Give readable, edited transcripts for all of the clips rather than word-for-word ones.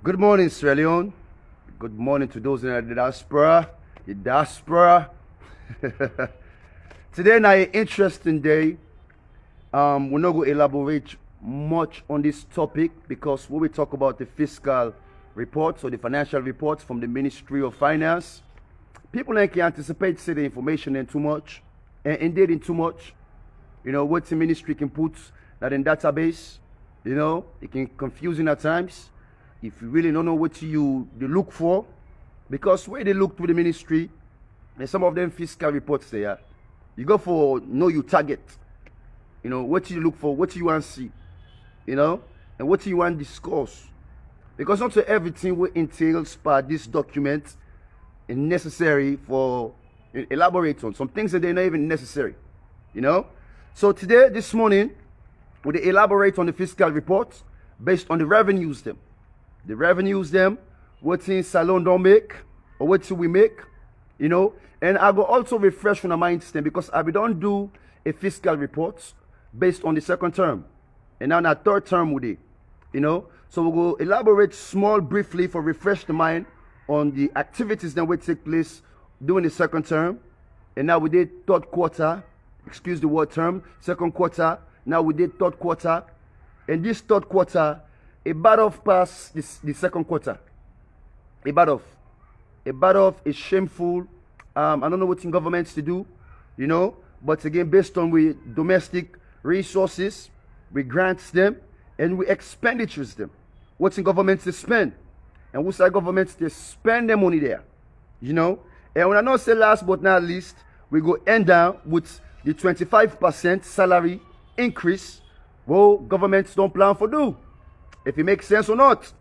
Good morning, Sierra Leone. Good morning to those in the diaspora. Today is an interesting day. We're not going to elaborate much on this topic because when we talk about the fiscal reports or the financial reports from the Ministry of Finance, people can anticipate say the information in too much, and indeed in too much. What the ministry can put that in database, it can confusing at times. If you really don't know what you look for, because where they look through the ministry, and some of them fiscal reports there, you go for know your target. What you look for, what you want to see, and what you want to discuss. Because not everything what entails by this document is necessary for elaborate on. Some things that they're not even necessary. So today, this morning, we elaborate on the fiscal report based on the revenues them. The revenues them, what in Salon don't make, or what we make, And I go also refresh from the mind system because I don't do a fiscal report based on the second term. And now that third term with it, So we'll go elaborate small briefly for refresh the mind on the activities that will take place during the second term. And now we did third quarter, excuse the word term, second quarter. Now we did third quarter. And this third quarter, a bad off past the second quarter. A bad off is shameful. I don't know what in governments to do, But again, based on we domestic resources, we grants them and we expenditures them. What's in governments to spend? And what's our governments to spend their money there? And when I not say last but not least, we go end down with the 25% salary increase. Well, governments don't plan for do. If it makes sense or not.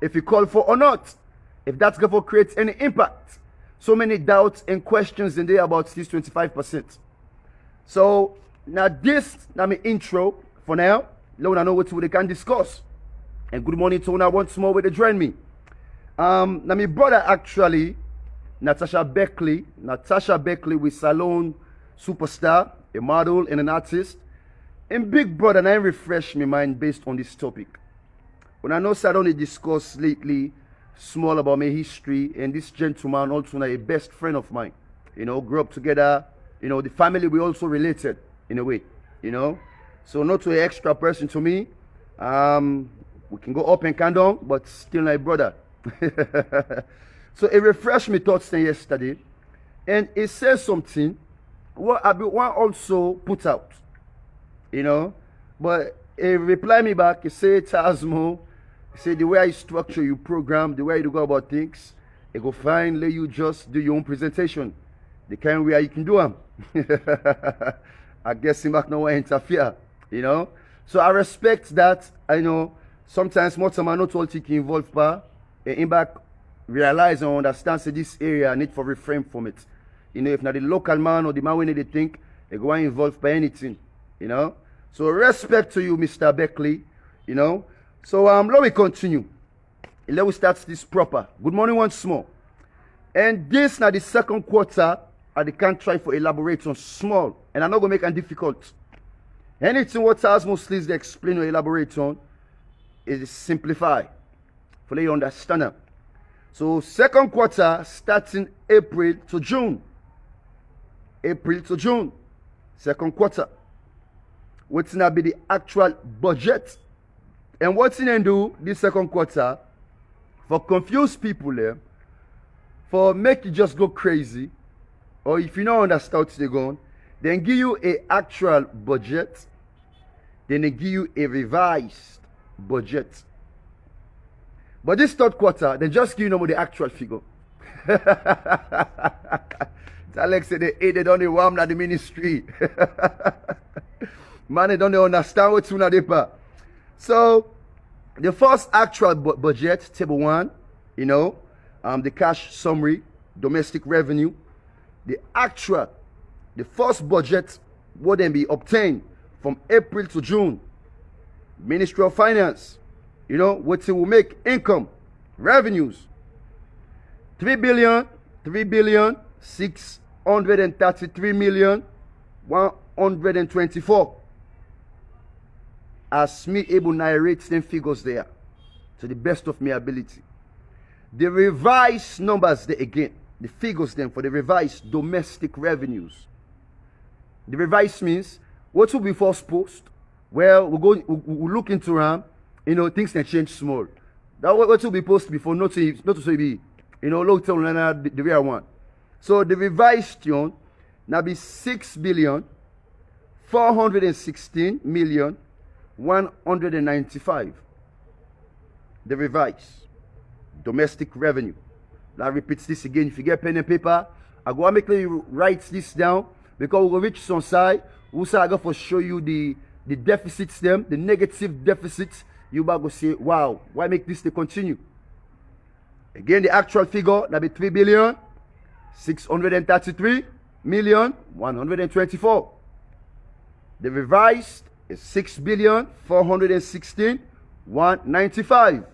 If you call for or not. If that's going to create any impact. So many doubts and questions in there about this 25%. So now this, my intro for now. Now I know what we can discuss. And good morning to you once more with the join me. Now my brother actually, Natasha Beckley with Salon Superstar, a model and an artist. And big brother, and I refresh my mind based on this topic. When I know I don't discuss lately small about my history, and this gentleman also a best friend of mine. Grew up together. The family we also related in a way. So not to an extra person to me. We can go up and can down, but still my brother. So it refreshed me thoughts yesterday, and it says something what I want also put out. But it reply me back. It say TAZMO. Say the way I structure your program, the way you go about things, it go fine. Let you just do your own presentation. The kind of way you can do them. I guess him back no way interfere. So I respect that. I know sometimes more time I not all think involved pa. In back realize and understand say this area need for refrain from it. If not the local man or the man when they think they go involved by anything. So respect to you, Mr. Beckley. So let me continue. Let me start this proper. Good morning once more. And this now the second quarter, I can't try for elaborate on small, and I'm not gonna make it difficult. Anything what TAZMO SLIZ they explain or elaborate on is simplify for let you understand it. So second quarter starting April to June. Second quarter. What's gonna be the actual budget? And what's in do this second quarter for confused people there, for make you just go crazy, or if you don't understand what they're going, then give you a actual budget, then they give you a revised budget. But this third quarter, they just give you the actual figure. Alex said they don't know warm at the ministry. Man, they don't understand what's in the. So, the first actual budget, table 1, the cash summary, domestic revenue, the first budget would then be obtained from April to June. Ministry of Finance, what it will make income, revenues, 3,633,124. As me able narrate them figures there. to the best of my ability. The revised numbers there again, the figures then for the revised domestic revenues. The revised means what will be first post? Well, we'll look into things can change small. That what will be posted before not to say be, look to the real one. So the revised tune now be 6,416,195. The revised domestic revenue. That repeats this again. If you get pen and paper, I go make you write this down because we will reach some side. We will go for show you the deficits them, the negative deficits. You might go say, wow, why make this to continue? Again, the actual figure that be 3,633,124. The revised is 6,416,195.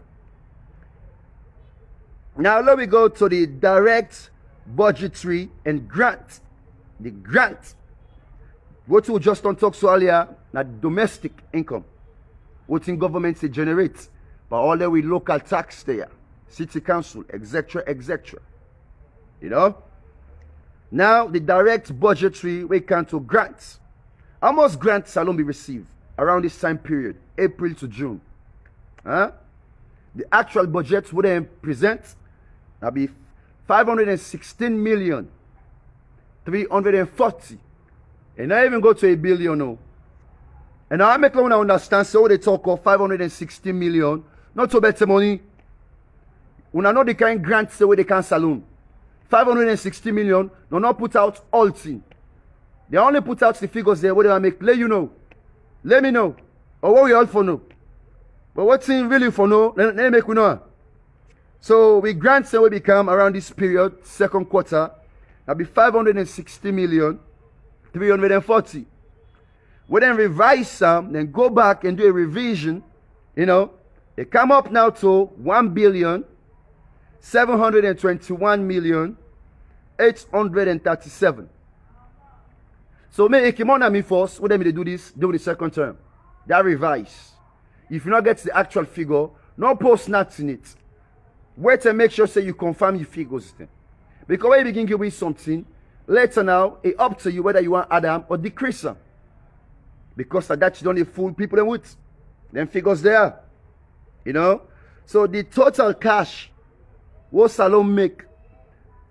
Now let me go to the direct budgetary and grant. The grant. What we just on talk so earlier, now domestic income. What in government they generate. But all the way local tax there, city council, etc., etc. Now the direct budgetary we can to grants. How much grants alone be received around this time period, April to June? The actual budget would then present now be 516,340,000. And I even go to a billion no. And I make one understand so they talk of 560 million, not so better money. When I know the kind grants the way they can saloon. 560 million, no not put out all thing. They only put out the figures there where they make let you know. Let me know. Or what we all for know. But what's in really for know, let me make we know. So we grants will become around this period, second quarter, that'll be 560,340,000. We then revise some, then go back and do a revision. They come up now to 1,721,837. So make him on me first. What they do this? Do the second term. That revise. If you not get the actual figure, no post nothing in it. Wait and make sure say you confirm your figures then. Because when you begin to with something, later now, it's up to you whether you want add them or decrease them. Because that you don't fool people them with. Them figures there. So the total cash what Salon make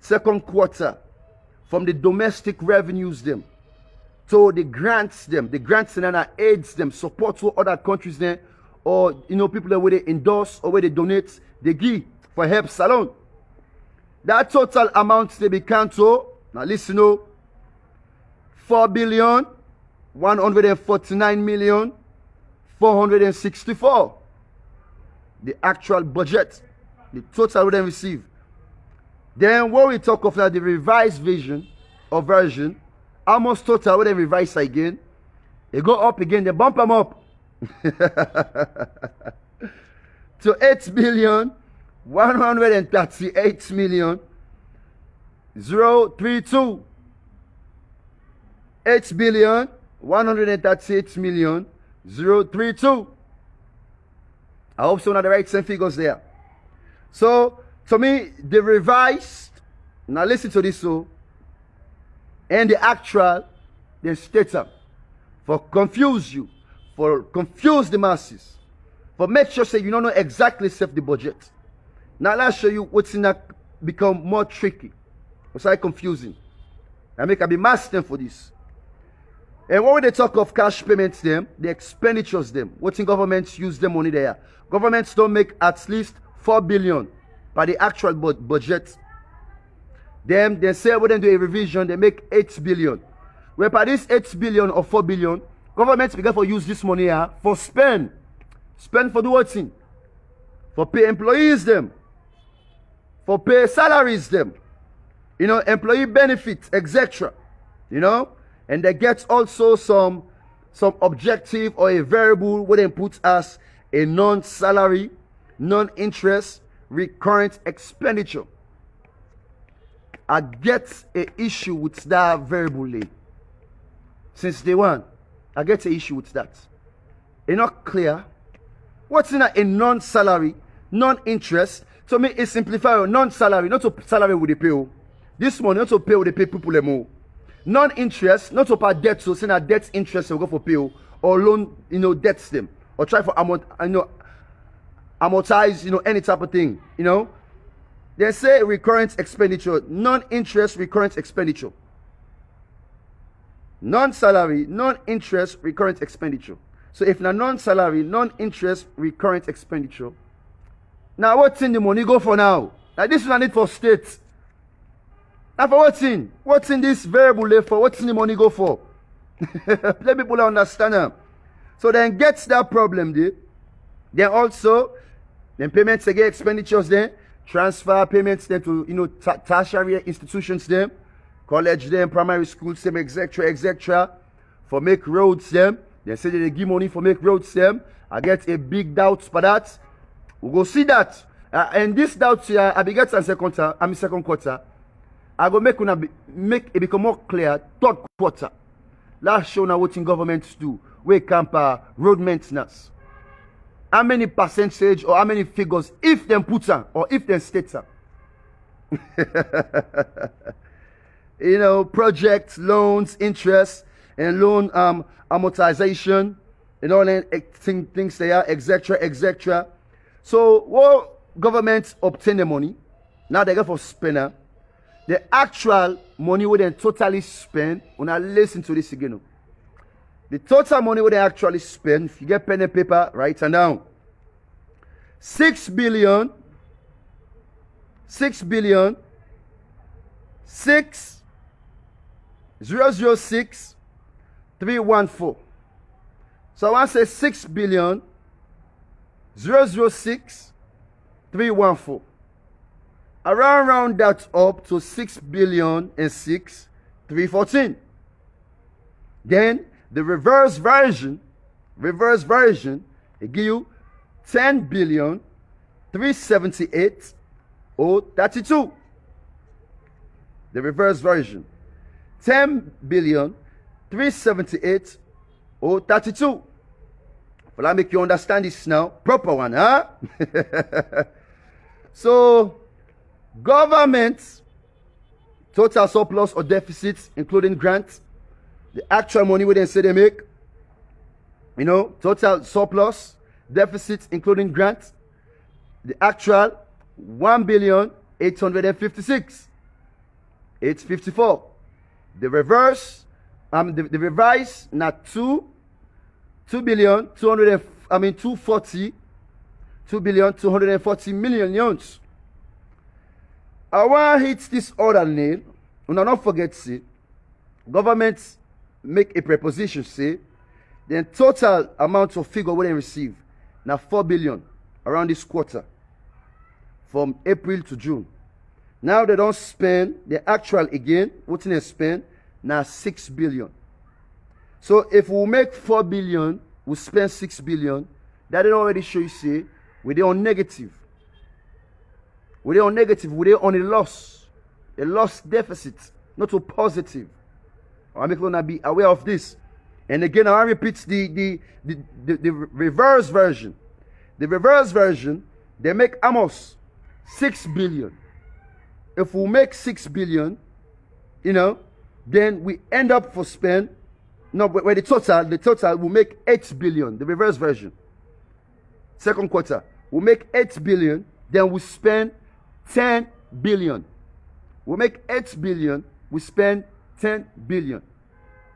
second quarter from the domestic revenues them. So the grants and aids them, support to other countries there, or people that where they endorse or where they donate, they give for help Salon. That total amount they become to now listen 4,149,464. The actual budget, the total we then receive. Then when we talk of the revised vision or version, almost total we then revise again. They go up again, they bump them up to 8,138,032. 8,138,032. I hope so. Not the right same figures there. So to me, the revised. Now listen to this and the actual, they state up for confuse you, for confuse the masses, for make sure say you don't know exactly set the budget. Now let's show you what's in that become more tricky. What's like confusing. I make I be mastering for this. And when they talk of cash payments them, the expenditures them, what's in governments use the money there. Governments don't make at least 4 billion by the actual budget. Then they say when they do a revision, they make 8 billion. Where by this 8 billion or 4 billion, governments begin to use this money here for spend. Spend for the what thing? For pay employees them. For pay salaries them. Employee benefits, etc. And they get also some objective or a variable where they put as a non-salary, non-interest, recurrent expenditure. I get an issue with that variable. Since day one, I get an issue with that. It's not clear. What's in a non-salary, Non-interest. So me it simplify non-salary, not to salary with the pay. This money not to pay with the pay people more. Non-interest, not to pay debt, so saying that debt interest will go for pay or loan, debts them. Or try for amortize, any type of thing, They say recurrent expenditure, non-interest recurrent expenditure. Non-salary, non-interest recurrent expenditure. So if na non-salary, non-interest recurrent expenditure. Now what's in the money go for now? Now this is a need for state. Now for what's in? What's in this variable left for? What's in the money go for? Let people understand them. So then gets that problem there. Then also, then payments again, expenditures then, transfer payments then to tertiary institutions then, college them, primary schools them, etc., etc. For make roads them. They say they give money for make roads them. I get a big doubt for that. We'll go see that. And this doubt here, I begin second quarter. I go make it become more clear third quarter. Last show now what in governments do. We camp road maintenance. How many percentage or how many figures if them put on or if them state on? Projects, loans, interest, and loan amortization, and all that things they are, etc., etc. So what governments obtain the money, now they go for spender. The actual money we then totally spend, when I listen to this again. The total money we they actually spend, if you get pen and paper, write it down. 6 billion 6 006 314. So I want to say 6 billion 006 314. Around that up to 6 billion and 6 314. Then the reverse version, it give you 10 billion 378 032. The reverse version. 10 billion 378 032. Well, I make you understand this now. Proper one, huh? So, government total surplus or deficits, including grants, the actual money we then say they make, total surplus, deficits, including grants, the actual 1 billion 856 854. The reverse, the revised, not 2 billion 240 2 billion 240 million yuns. I want to hit this other nail. And not forget, see, governments make a preposition, say, the total amount of figure we they receive now 4 billion around this quarter from April to June. Now they don't spend the actual again. What they spend now 6 billion. So if we make 4 billion, we spend 6 billion. That didn't already show you, say, we're on negative. We're on negative. We're on a loss deficit, not a positive. I'm going to be aware of this. And again, I repeat the reverse version. The reverse version, they make almost 6 billion. If we make 6 billion, then we end up for spend. No, where the total will make 8 billion. The reverse version. Second quarter, we make 8 billion, then we spend 10 billion. We make 8 billion, we spend 10 billion.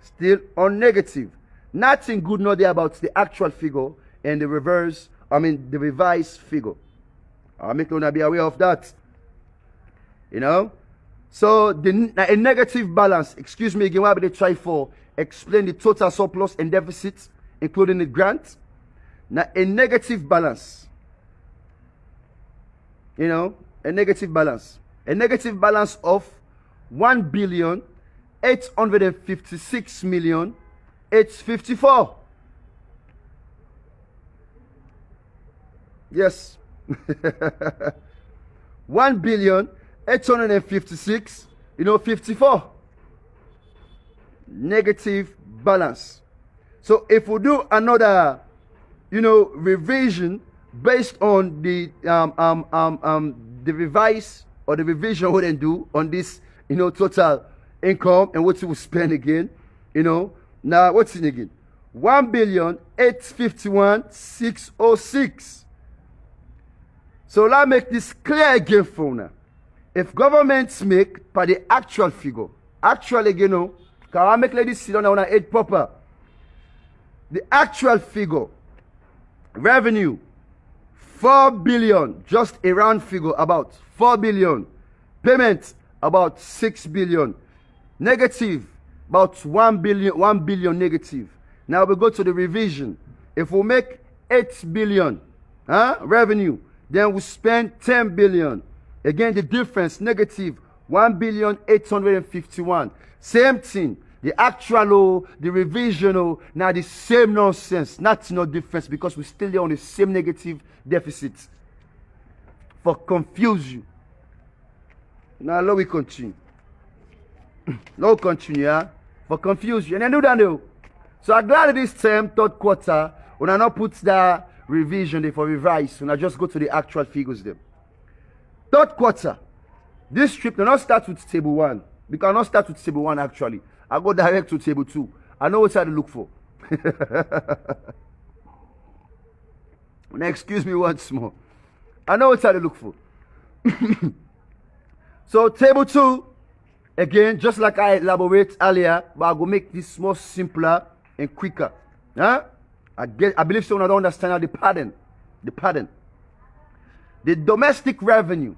Still on negative. Nothing good not there about the actual figure and the the revised figure. I'll make you be aware of that. So a negative balance, excuse me again, what they try for explain the total surplus and deficits, including the grant. Now a negative balance. A negative balance. A negative balance of 1 billion 856 million 854. Yes. 1 billion 856 54. Negative balance. So if we do another revision based on the revise or the revision we didn't do on this, total income and what we will spend again, Now what's in again? 1,851,606. So let's make this clear again for now. If governments make by the actual figure, actually, can I make ladies sit down on a head proper? The actual figure, revenue, 4 billion, just a round figure, about 4 billion. Payment, about 6 billion. Negative, about 1 billion negative. Now we go to the revision. If we make 8 billion revenue, then we spend 10 billion. Again, the difference, negative 1,851,000,000. Same thing. The actual, the revisional, now the same nonsense. Not no difference because we're still there on the same negative deficit. For confuse you. Now let we continue. Let we continue, yeah? For confuse you. And then do that now. So I'm glad this term, third quarter, when I not put that revision there for revise, when I just go to the actual figures there. Third quarter, this trip, do not start with table 1. Because I not start with table 1 actually. I go direct to table 2. I know what I look for. Now excuse me once more. I know what I look for. So table 2, again, just like I elaborate earlier, but I go make this more simpler and quicker. I believe someone I don't understand how the pattern. The domestic revenue.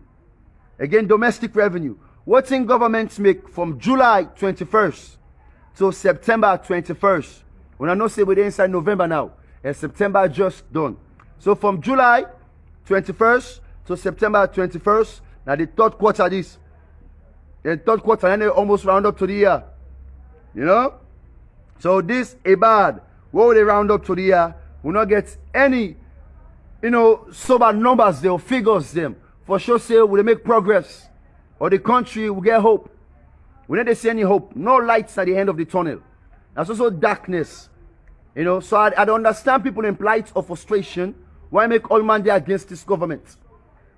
Again, domestic revenue. What in governments make from July 21st to September 21st? When I know say we're inside November now, and September just done. So from July 21st to September 21st, now the third quarter this. The third quarter, and they almost round up to the year. So this a bad. What will they round up to the year? Will not get any, sober numbers there or figures them. For sure say will they make progress. Or the country will get hope. We don't see any hope. No lights at the end of the tunnel. There's also darkness. So I don't understand people in plight of frustration. Why make all man there against this government?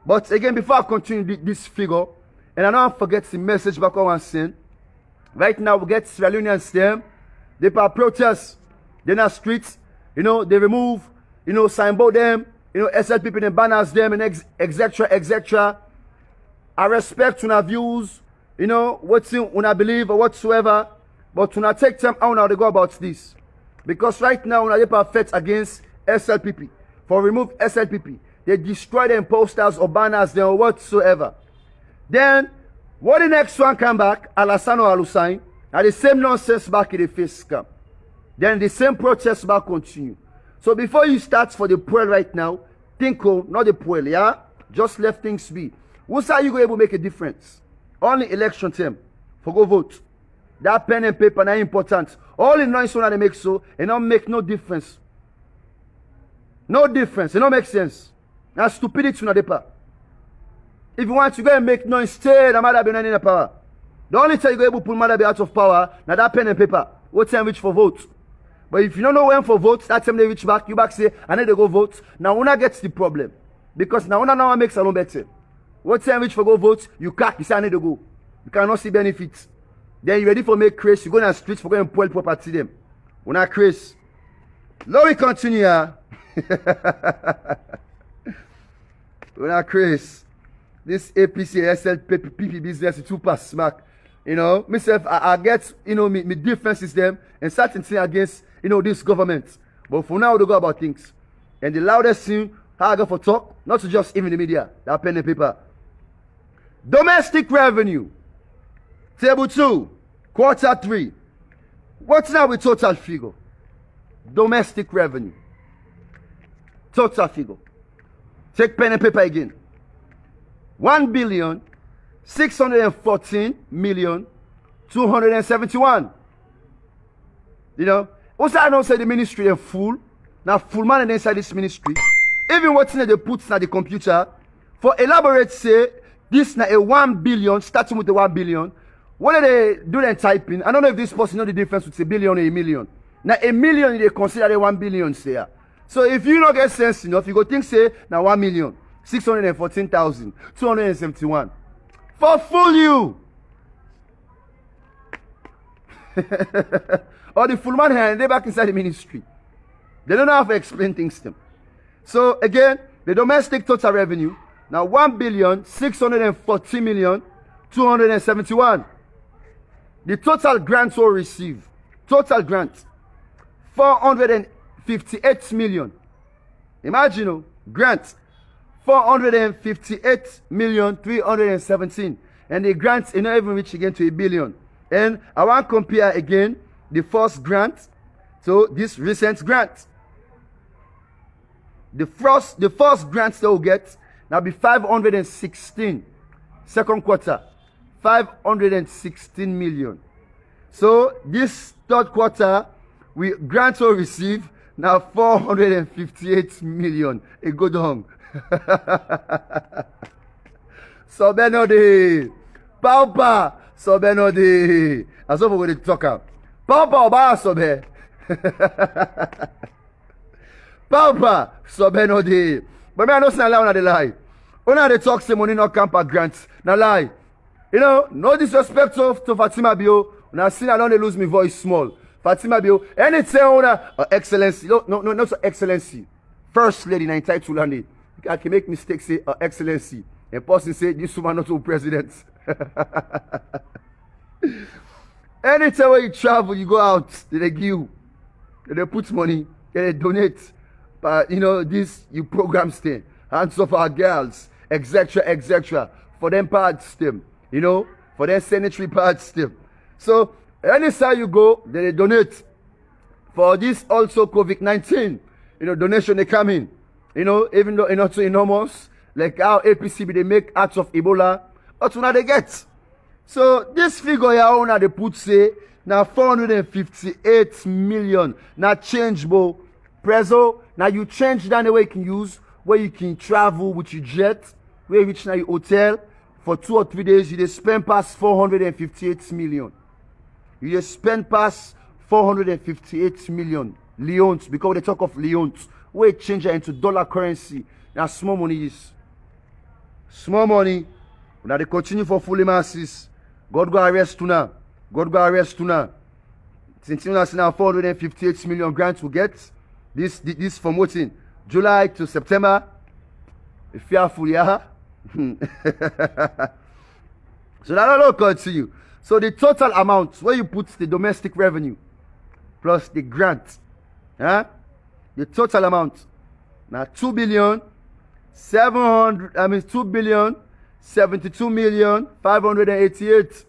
But again, before I continue this figure, and I don't forget the message back on one scene. Right now we get Sierra Leoneans them. They protest. They're not streets. They remove, signboard them, SLPP and banners them and etc. I respect una views, what una believe or whatsoever, but una take time how they go about this. Because right now una they fight against SLPP. For remove SLPP. They destroy them posters or banners them or whatsoever. Then, what the next one come back, Alassane or Alusain, and the same nonsense back in the FISCAL. Then the same protest back continue. So before you start for the poll right now, think not the poll, yeah? Just let things be. Who's how you go able to make a difference? Only election time. For go vote. That pen and paper are important. All the noise when they make so, it don't make no difference. No difference. It don't make sense. That's stupidity on the paper. If you want to go and make noise, stay, the matter be not in the power. The only time you go able to pull matter be out of power, now that pen and paper. What time reach for vote? But if you don't know when for vote, that time they reach back, you back say, I need to go vote. Now una gets the problem. Because now una now makes a lot better. What time reach for go vote, you cack, you say I need to go. You cannot see benefits. Then you ready for make craze, you go on the streets for going to pull property them. Una craze. Let me continue here. Una craze. This APC SLPP business is too pass smack. Myself, I get, me differences them and certain things against, this government. But for now, we go about things. And the loudest thing, how I go for talk, not to just even the media, that pen and paper. Domestic revenue. Table 2, quarter 3. What's now with total figure? Domestic revenue. Total figure. Take pen and paper again. 1,614,271. Also I don't say the ministry is full. Now full man inside this ministry. Even what's in they put in the computer. For elaborate say this now a 1 billion, starting with the 1 billion. What do they do then typing? I don't know if this person know the difference with a billion or a million. Now a million they consider the 1 billion there. So if you don't get sense enough, you go think say now 1,614,271. For fool you. Or the full man hand, they back inside the ministry. They don't know how to explain things to them. So again, the domestic total revenue now 1,640,271. The total grants will receive. Total grants 458 million. Imagine, grants 458,317,000, and the grants not even reach again to 1 billion. And I want to compare again the first grant to this recent grant. The first grant they will get now be 516. Second quarter, 516 million. So this third quarter, we grants will receive now 458 million. A good hung. So benode, Paupa, so benode. As over with the talker. Paupa oba sobe. Paupa, so benode. But me I know say na the lie. Una dey talk say money not camp at grants. Na lie. You know, no disrespect to Fatima Bio. Now see I don't lose my voice small. Fatima Bio, anything una excellency. No, not so excellency. First lady na entitled land. I can make mistakes say excellency. And person say this woman not to president. Anytime when you travel, you go out, they give you. They put money, they donate. But you know, this you program stay. Hands off our girls, etc. For them parts them. You know, for their sanitary parts them. So anytime you go, they donate. For this also COVID-19, you know, donation they come in. You know, even though it's not so enormous, like how APCB they make out of Ebola, but now they get. So this figure here, they put say now 458 million. Now changeable. Preso, now you change down the way you can use, where you can travel with your jet, where you reach now your hotel for 2 or 3 days, you just spend past 458 million. You just spend past 458 million leones, because they talk of leones. We change it into dollar currency. Now small money is. Small money. Now they continue for fully masses. God go arrest you now. God go arrest you now. Since you now 458 million grants we get. This from what in July to September. Fearful, yeah. So that all continue. So the total amount where you put the domestic revenue plus the grant, huh? The total amount now 2,072,588.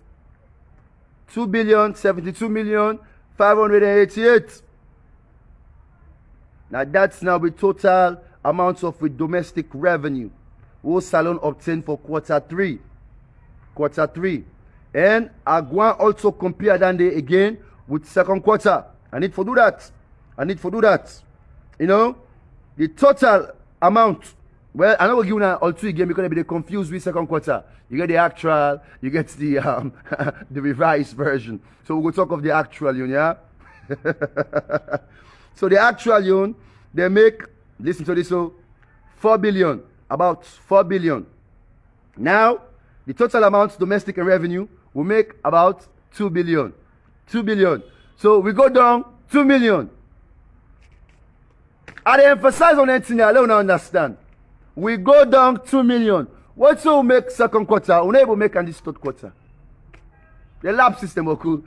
2,072,588. Now that's now the total amount of with domestic revenue will Salon obtain for quarter 3. And I go also compare that day again with second quarter. I need to do that. You know, the total amount. Well, I know we'll give you all two again because they'll be confused with second quarter. You get the actual, you get the the revised version. So we'll talk of the actual, yeah. So the actual, they make, listen to this, so 4 billion, about 4 billion. Now, the total amount domestic and revenue will make about 2 billion. 2 billion. So we go down 2 million. I emphasize on anything I don't understand. We go down 2 million. What will make second quarter? We're not able to make on this third quarter. The lab system is cool.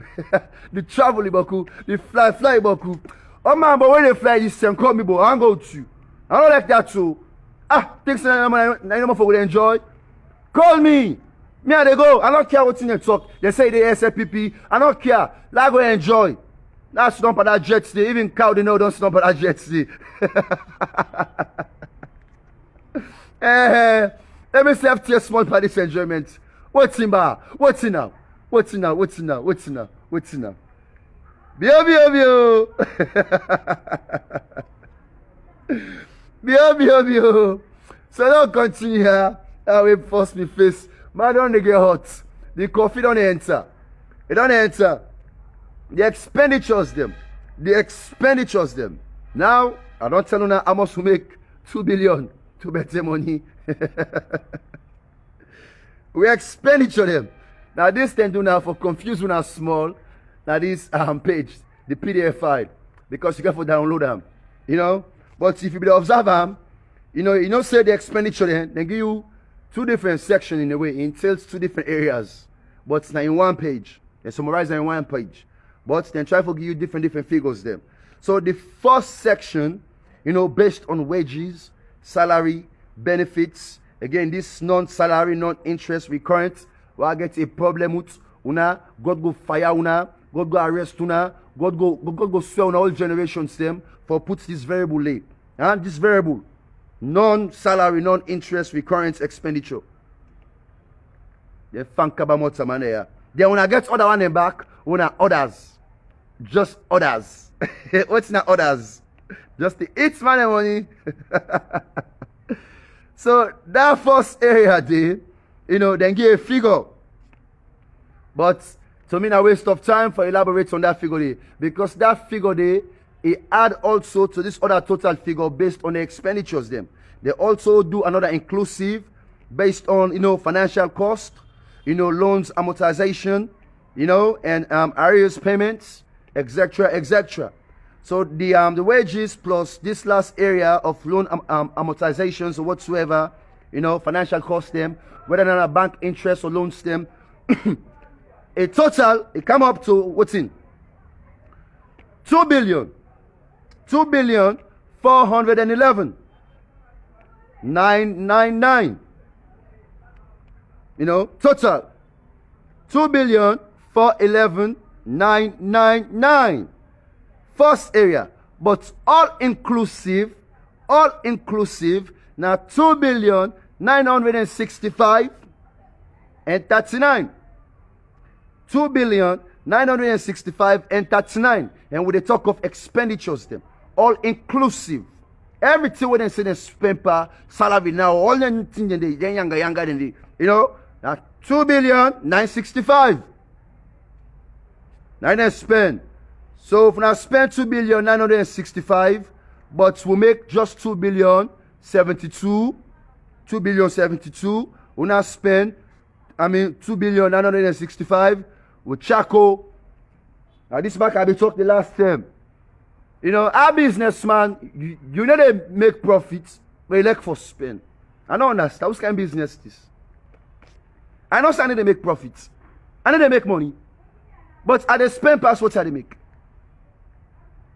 The travel is cool. The fly is cool. Oh man, but when they fly this system, call me, but I don't go to you. I don't like that too. Things that I for will enjoy. Call me. Me and they go. I don't care what's in the talk. They say they SLPP. I don't care. Like go enjoy. That's not that jet today. Even cow they know don't stop that jet today. Let me say after a small part this enjoyment. What's in bar? What's in now? Bio. So don't continue here. I will force me face. Man don't get hot. The coffee don't enter. It don't enter. The expenditures them. Now I don't tell you now how much we make 2 billion to better money. We expenditure them. Now this thing do now for confuse una small. Now this page, the PDF file, because you got to download them, you know. But if you be observe them, you know, say the expenditure then they give you 2 different sections in a way. It entails 2 different areas, but it's not in one page. They summarize in one page, but then try to give you different figures there. So the first section, you know, based on wages, salary, benefits. Again, this non-salary, non-interest recurrent. We get a problem with una. God go fire una. God go arrest una. God go sell on all generations them for put this variable late. And this variable, non-salary, non-interest recurrent expenditure. They fank about some money. Then when I get other one back, when I others, just others. What's not others? Just the each man money. So that first area there, you know, then give a figure. But to me, a waste of time for elaborate on that figure there, because that figure there, it add also to this other total figure based on the expenditures them. They also do another inclusive based on, you know, financial cost, you know, loans amortization, you know, and arrears payments, etc., etc. So the wages plus this last area of loan amortizations or whatsoever, you know, financial cost them, whether or not bank interest or loans them, a total, it come up to what's in 2 billion 411 999. You know, total 2 billion 411 999. First area, but all inclusive now 2 billion 965 and 39. 2 billion 965 and 39. And with the talk of expenditures them, all inclusive. Everything when they say they spend per salary now, all the things they younger than the, you know, now 2 billion 965. Now they spend. So if we now spend 2 billion 965, but we make just 2 billion 72, 2 billion 72, we now spend, 2 billion 965 with Chaco. Now this back I be talk the last time. You know, our businessman, you know they make profits, but you like for spend. I don't understand. What kind of business this? I know they make profits. I know they make money. But at the spend past what they make.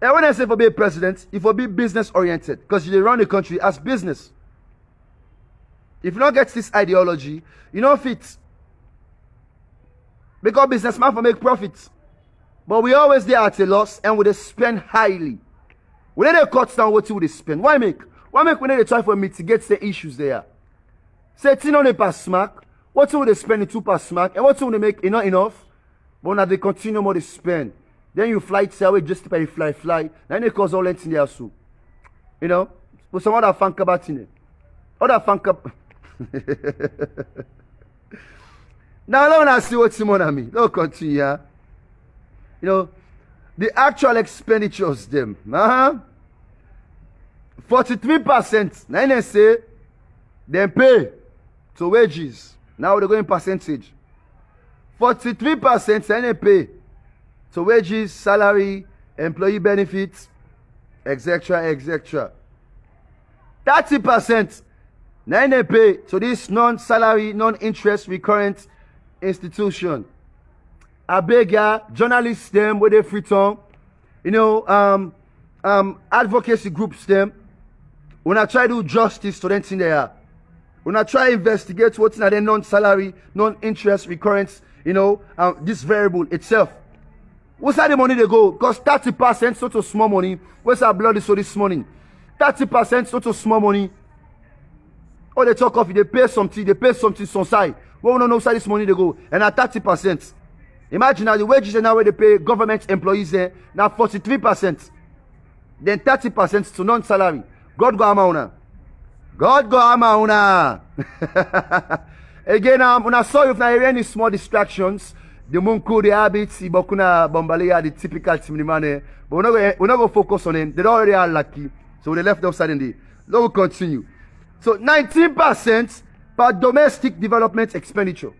And when I say for be a president, if for be business oriented, because you run the country as business. If you don't get this ideology, you don't fit. Because businessman for make profits. But we always there at a loss and we they spend highly. We need to cut down what we they spend. Why make when they try for mitigate the issues there? Say 10 on a pass smack, what will they spend in 2 pass smack, and what will they make enough? But now they continue more to spend. Then you fly to away just to fly. Then they cause all that in there so. You know? But some other funk about in it. Other funk up. Now when I see what Simon and me, don't continue, yeah. You know, the actual expenditures them. 43%. Now they say they pay to wages. Now they're going percentage. 43% then they pay to wages, salary, employee benefits, etc., etc. 30% then they pay to this non-salary, non-interest recurrent institution. I beg ya, journalists them with their free tongue, you know, advocacy groups them. When I try to do justice to them in there, when I try to investigate what's in the non-salary, non-interest recurrence, you know, this variable itself. What's that the money they go? Because 30% so to small money. Where's our blood is so this morning? 30% so to small money. Oh, they talk of it, they pay something some side. We don't know how this money they go. And at 30%. Imagine now the wages and now where they pay government employees there, now 43%. Then 30% to non-salary. God go amauna. God go amauna. Again, when I saw you if there any small distractions, the munku, the habits, ibokuna bombalea, the typical timimane, but we're not going to focus on them. They already are lucky. So they left upside in there. Now we continue. So 19% per domestic development expenditure.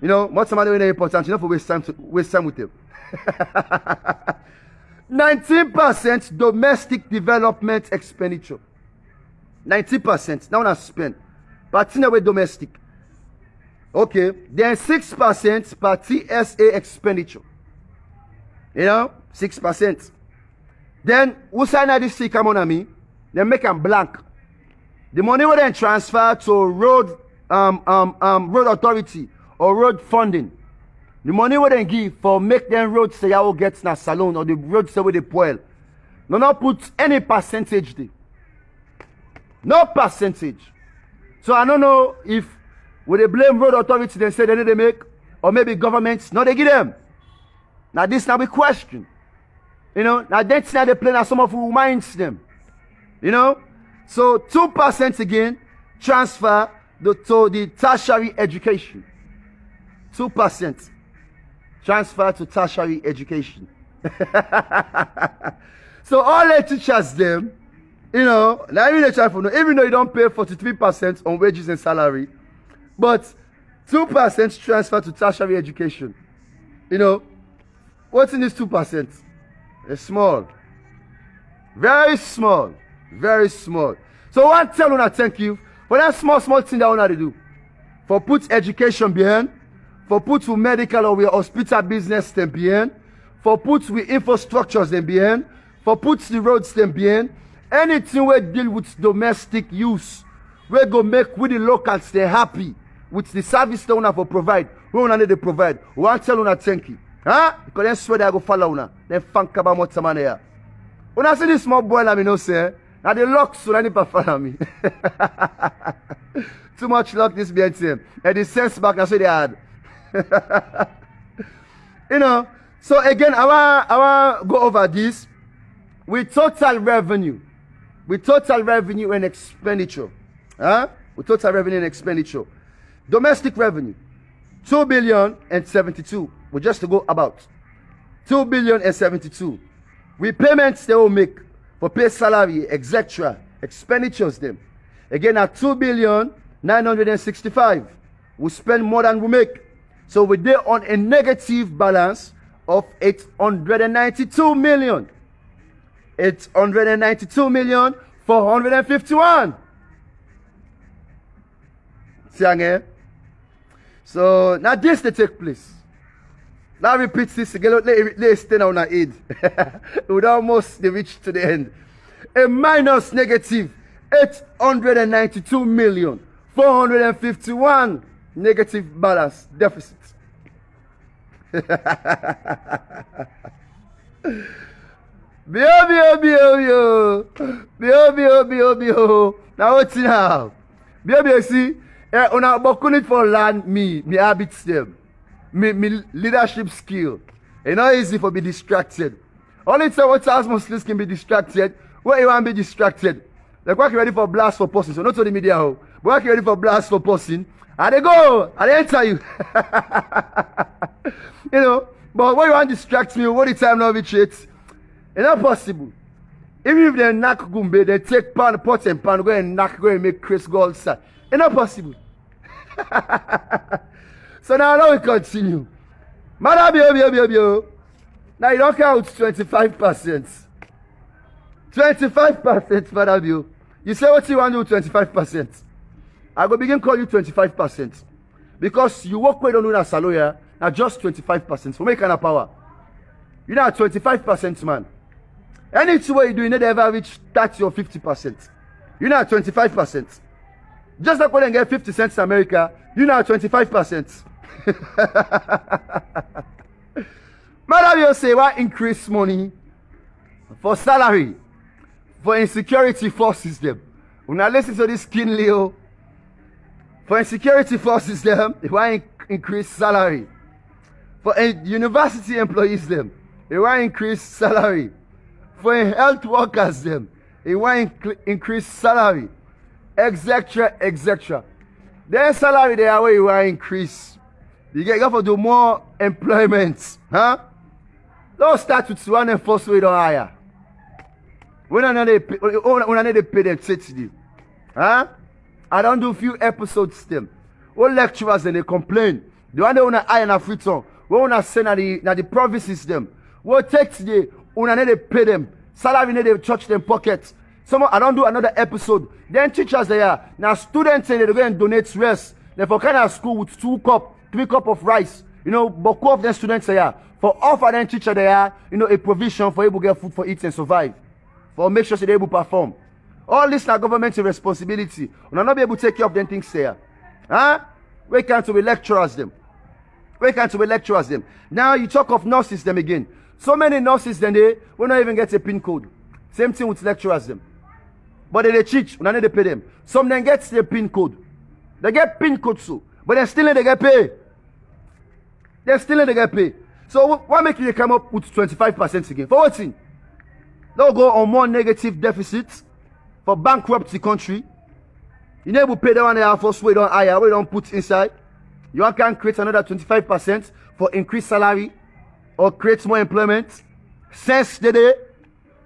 You know, what's the matter with the important? You know, for waste time with them. 19% domestic development expenditure. 19%. Now I spend. But with domestic. Okay. Then 6% per TSA expenditure. You know, 6%. Then who sign this stick come on me? Then make them blank. The money will then transfer to road authority or road funding. The money will then give for make them roads say how gets na salon or the roads say where they spoil. No, not put any percentage there. No percentage. So I don't know if will they blame road authority they say they need to make, or maybe governments. No, they give them. Now this now be question. You know, now that's not the plan that some of who minds them. You know? So 2% again transfer to the tertiary education. 2% transfer to tertiary education. So all the teachers them, you know, now even they try for no, even though you don't pay 43% on wages and salary, but 2% transfer to tertiary education. You know, what's in this 2%? It's small. Very small. Very small. So one tell you thank you for that small thing that you want to do. For put education behind, for put with medical or with hospital business them behind, for put with infrastructures them behind, for put the roads them behind, anything we deal with domestic use, we go make with the locals they happy with the service they want to provide. We want to provide. One tell you thank you. Huh? Because then swear they go follow una. Then thank about what some money here. When I see this small boy, let me know say. Now the luck so any follow me. Too much luck this behind him. And the sense back that's what they had. You know. So again, I want go over this with total revenue. With total revenue and expenditure. Huh? With total revenue and expenditure. Domestic revenue. 2,072,000,000. We just to go about 2,072,000,000. With payments they will make for pay salary, etc. Expenditures them. Again at 2,965,000,000. We spend more than we make. So we're there on a negative balance of 892 million. 892,451,000. See again? So now this they take place. Now repeat this again. Let's stay on our aid. We would almost reach to the end. A minus negative 892,451,000 negative balance deficit. Bio. Now what's now? Bio, see, on our bokunit for land me habits them. Me leadership skill. It's not easy for be distracted. Only time what TAZMO SLIZ can be distracted. Where you want to be distracted? Like what you ready for blast for person. So not to the media how. But what you ready for blast for person. And they go. And they enter you. You know. But what you want to distract me, what the time now be treat? It's not possible. Even if they knock gumbe, they take pot and pan, go and knock, go and make Chris Gold side. It's not possible. So now we continue. Bio. Now you don't count 25%. 25%, Madam Bio. You say what you want to do 25%. I go begin call you 25%. Because you work with on as a lawyer, now just 25%. For me kind of power. You're not 25% man. Anything what you do, you never ever reach 30 or 50%. You're not 25%. Just like when you get 50 cents in America, you're not 25%. Madam, you say why increase money for salary, for insecurity forces them. When I listen to this skin Leo, for insecurity forces them, they want increase salary. For university employees them, they want increase salary. For health workers them, they want increase salary, etc. Their salary they are where you want increase. You got to do more employment, huh? Don't start with one and first way don't hire. We don't need to pay them today. Huh? I don't do few episodes them. All lecturers and they complain. The one they want to iron a free tongue. We want to send the provinces them. We take today. We need to pay them. Salary need to touch them pockets. I don't do another episode. Then teachers they are. Now students say they go and donate rest. They for kind of school with 3 cup of rice. But of them students they are. For offer them teacher they are, a provision for able to get food for eat and survive. For make sure they able to perform. All this now government's responsibility. We will not be able to take care of them things there. Huh? We can't be lecturers them. We can't be lecturers them. Now you talk of nurses them again. So many nurses then they will not even get a PIN code. Same thing with lecturers them. But they teach, we don't need to pay them. Some then get the PIN code. They get PIN code too. But they still need to get paid. They still need to get paid. So what make you come up with 25% again? For what thing? They'll go on more negative deficits for bankrupt the country. You never pay the one they have first way don't hire, we don't put inside. You can create another 25% for increased salary or create more employment. Since the day,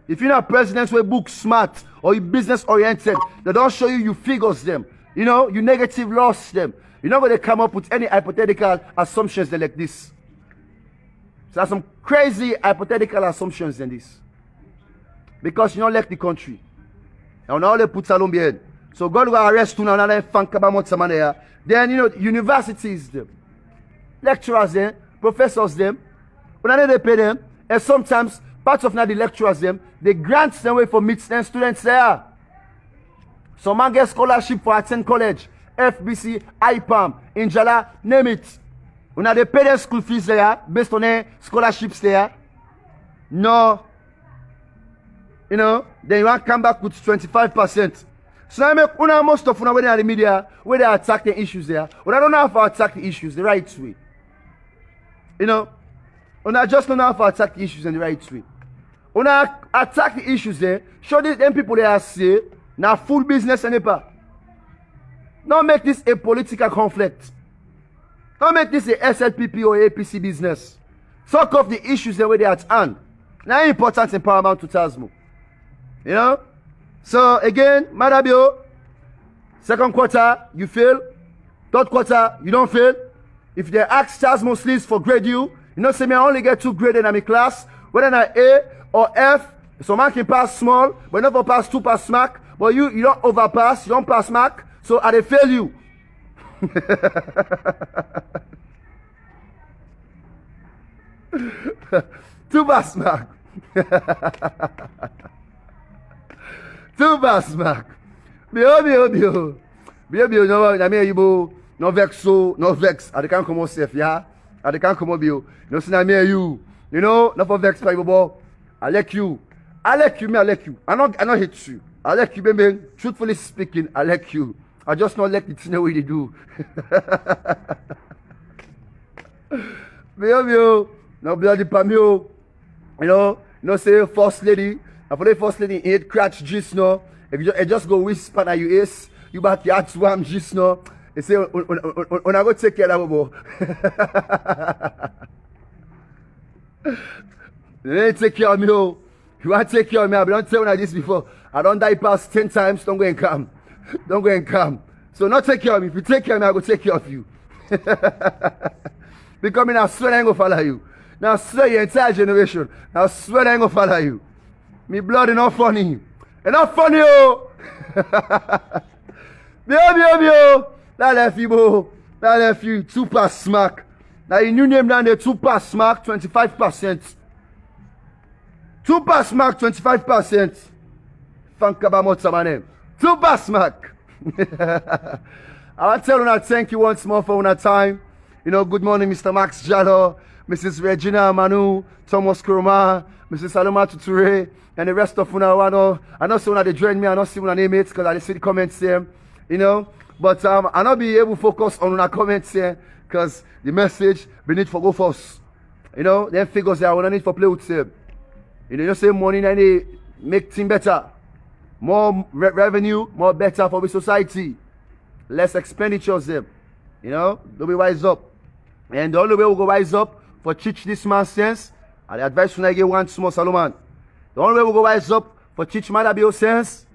if you're not presidents who book smart or you business oriented, they don't show you figures them. You negative loss them. You're not going to come up with any hypothetical assumptions like this. So there's some crazy hypothetical assumptions in this. Because you don't like the country. And now they put Salon behind. So God will arrest you now and think about what's there. Then, universities, them, lecturers, them, professors, them, when they pay them, and sometimes parts of now the lecturers, them, they grant them way for meet them students there. Some man get scholarship for attend college, FBC, IPAM, Injala, name it. When they pay their school fees there, based on their scholarships there, no. Then you want to come back with 25%. So I make most of when they are in the media, where they attack the issues there. When I don't know how to attack the issues the right way. When I just don't know how to attack the issues in the right way. When I attack the issues there, show them people there say, now full business and paper. Don't make this a political conflict. Don't make this a SLPP or APC business. Talk of the issues the way they are at hand. Now important empowerment to TAZMO. So again, Madabio, second quarter, you fail. Third quarter, you don't fail. If they ask TAZMO SLIZ for grade you say me I only get 2 grades in my class, whether I A or F, so man can pass small, but never pass 2 pass mark, but you don't overpass, you don't pass mark, so I they fail you. 2 pass mark. 2 pass mark. Bio, no vex so, no vex. I can't come out safe, yeah? I can't come out bio. No see na me you. Not for vex by bobo. I like you. I like you. I not hate you. I like you, baby. Truthfully speaking, I like you. I just not like the thing way they do. Bio, no bloody pamio. Say first lady. I for the first lady ain't cratch just no. If you just go whisper at you ace, you back your swam just no. They say when I go take care of that they take care of me. You want to take care of me? I don't tell you this before. I don't die past 10 times. Don't go and come. Don't go and come. So not take care of me. If you take care of me, I go take care of you. Because I swear I ain't gonna follow you. Now I swear your entire generation. I swear I ain't gonna follow you. Me blood is not funny. It's not funny, oh. Bio. That left you, bro. That left you 2 pass smack. Now your new name down there, 2 pass smack, 25%. 2 pass smack, 25%. Thank you about my name. 2 pass smack. I want to tell you now, thank you once more for your time. Good morning, Mr. Max Jalo, Mrs. Regina Manu, Thomas Kuruma, Mrs. Saloma Tuture, and the rest of you now. I know someone they join me, I know see one name it because I see the comments here, But I not be able to focus on our comments here because the message we need for go first. Them figures there, we need for play with them. You say money and they make things better. More revenue, more better for the society. Less expenditures them. Don't be wise up. And the only way we go wise up for teach this man sense, I advise when I get one small Solomon. The only way we go wise up for teach mother be sense.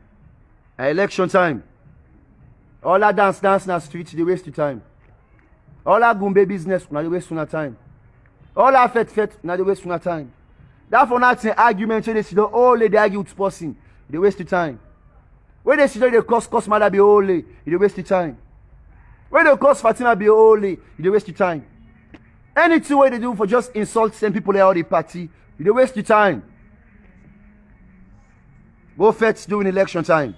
Election time. All that dance in the streets, they waste your time. All that gumbe business, now they waste your time. All that fet, now they waste your time. That for nothing argument, so they see the only they argue with person, they waste your time. When they see that they cause mother be holy, they waste your time. When they cause Fatima be holy, they waste your time. Anything way they do for just insult send people out the party, they waste your time. Go fetch during election time.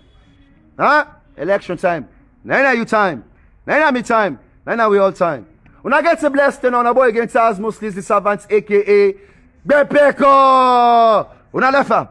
Huh? Election time. Now you time. Now me time. Now we all time. When I get to bless then on a boy against TAZMO, SLIZ the servants, aka Bepeko. Una lefa.